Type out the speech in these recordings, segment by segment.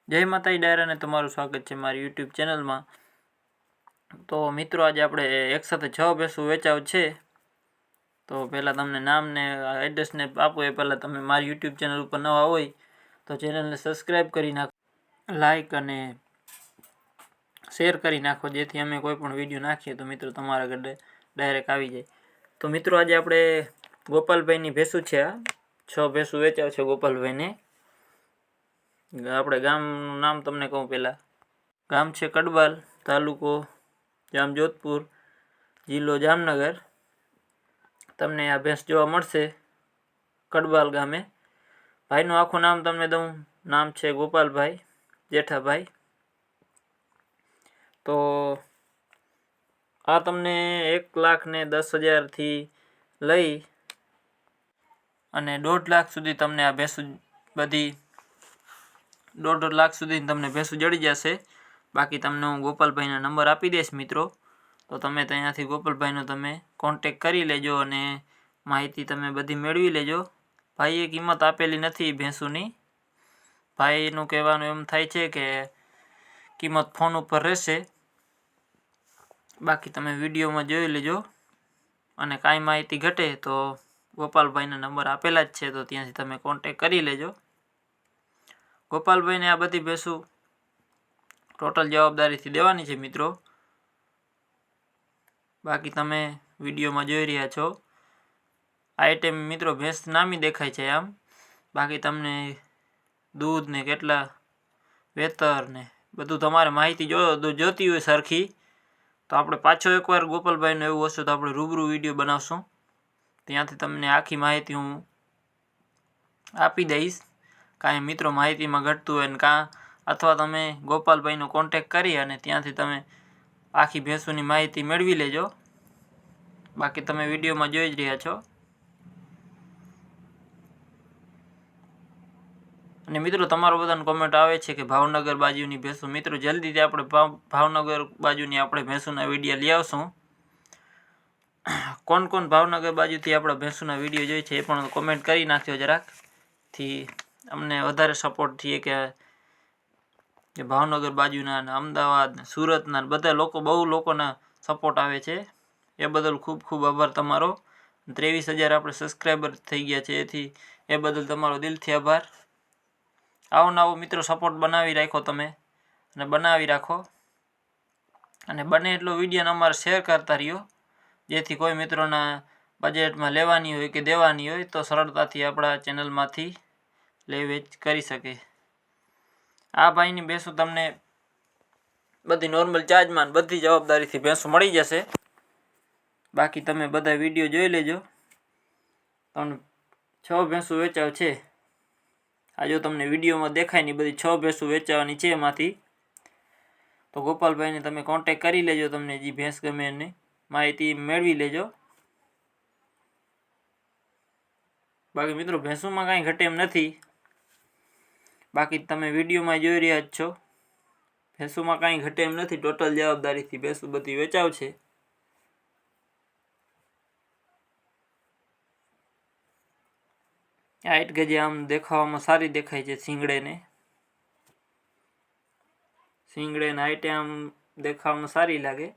જય માતાજી ડાયરાને તમારું સ્વાગત છે મારી યુટ્યુબ ચેનલમાં। તો મિત્રો આજે આપણે એક સાથે 6 ભેંસું વેચાવ છે। તો પહેલાં તમને નામ ને એડ્રેસને આપો એ પહેલાં તમે મારી યુટ્યુબ ચેનલ ઉપર નવા હોય તો ચેનલને સબસ્ક્રાઈબ કરી નાખો, લાઈક અને શેર કરી નાખો, જેથી અમે કોઈ પણ વિડીયો નાખીએ તો મિત્રો તમારા ઘરે ડાયરેક્ટ આવી જાય। તો મિત્રો આજે આપણે ગોપાલભાઈની ભેંસું છે, આ 6 ભેંસું વેચાવ છે ગોપાલભાઈને। આપણે ગામનું નામ તમને કહું પહેલાં, ગામ છે કડબાલ, તાલુકો જામજોધપુર, જિલ્લો જામનગર। તમને આ ભેંસ જોવા મળશે કડબાલ ગામે। ભાઈનું આખું નામ તમને દઉં, નામ છે ગોપાલભાઈ જેઠાભાઈ। તો આ તમને 1,10,000 લઈ અને 1.5 લાખ સુધી તમને આ ભેંસું બધી 1.5 લાખ સુધી તમને ભેંસું જડી જશે। બાકી તમને હું ગોપાલભાઈના નંબર આપી દઈશ મિત્રો, તો તમે ત્યાંથી ગોપાલભાઈનો તમે કોન્ટેક કરી લેજો અને માહિતી તમે બધી મેળવી લેજો। ભાઈએ કિંમત આપેલી નથી ભેંસુની, ભાઈનું કહેવાનું એમ થાય છે કે કિંમત ફોન ઉપર રહેશે। બાકી તમે વિડીયોમાં જોઈ લેજો અને કાંઈ માહિતી ઘટે તો ગોપાલભાઈના નંબર આપેલા જ છે, તો ત્યાંથી તમે કોન્ટેક કરી લેજો। ગોપાલભાઈને આ બધી ભેંસું ટોટલ જવાબદારીથી દેવાની છે મિત્રો। બાકી તમે વિડીયોમાં જોઈ રહ્યા છો આ ટાઈમ મિત્રો ભેંસ નામી દેખાય છે આમ, બાકી તમને દૂધ ને કેટલા વેતર ને બધું તમારે માહિતી જોતી હોય સરખી તો આપણે પાછો એકવાર ગોપાલભાઈનું એવું હશે તો આપણે રૂબરૂ વિડીયો બનાવશું, ત્યાંથી તમને આખી માહિતી હું આપી દઈશ। કાંઈ મિત્રો માહિતીમાં ઘટતું હોય ને અથવા તમે ગોપાલભાઈનો કોન્ટેક કરી અને ત્યાંથી તમે આખી ભેંસોની માહિતી મેળવી લેજો। બાકી તમે વિડીયોમાં જોઈ જ રહ્યા છો। અને મિત્રો તમારો બધાને કોમેન્ટ આવે છે કે ભાવનગર બાજુની ભેંસું, મિત્રો જલ્દીથી આપણે ભાવનગર બાજુની આપણે ભેંસુના વિડીયો લઈ આવશું। કોણ ભાવનગર બાજુથી આપણા ભેંસુના વિડીયો જોઈ છે એ પણ કોમેન્ટ કરી નાખ્યો જરાકથી, અમને વધારે સપોર્ટ થઈએ કે ભાવનગર બાજુના ને અમદાવાદ ને સુરતના બધા લોકો, બહુ લોકોના સપોર્ટ આવે છે, એ બદલ ખૂબ ખૂબ આભાર તમારો। 23,000 આપણે સબસ્ક્રાઈબર થઈ ગયા છે, એથી એ બદલ તમારો દિલથી આભાર। આવો નવો મિત્રો સપોર્ટ બનાવી રાખો તમે અને બનાવી રાખો અને બને એટલો વિડીયોને અમારે શેર કરતા રહ્યો, જેથી કોઈ મિત્રોના બજેટમાં લેવાની હોય કે દેવાની હોય તો સરળતાથી આપણા ચેનલમાંથી લે વેચ કરી શકે। આ ભાઈની ભેંસું તમને બધી નોર્મલ ચાર્જમાં બધી જવાબદારીથી ભેંસું મળી જશે। બાકી તમે બધા વિડીયો જોઈ લેજો। તમને 6 ભેંસું વેચાવ છે, આ જો તમને વિડીયોમાં દેખાય ને બધી 6 ભેંસું વેચાવાની છે એમાંથી, તો ગોપાલભાઈને તમે કોન્ટેક કરી લેજો, તમને જે ભેંસ ગમે એની માહિતી મેળવી લેજો। બાકી મિત્રો ભેંસુમાં કાંઈ ઘટે એમ નથી, બાકી તમે વિડીયોમાં જોઈ રહ્યા જ છો ભેંસુમાં કાંઈ ઘટે એમ નથી, ટોટલ જવાબદારીથી ભેંસું બધી વેચાવ છે। હાઈટ કે જે આમ દેખાવામાં સારી દેખાય છે, શીંગડે ને હાઈટે આમ દેખાવામાં સારી લાગે।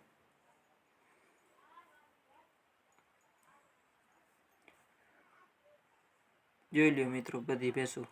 જોઈ લ્યો મિત્રો બધી ભેંસું।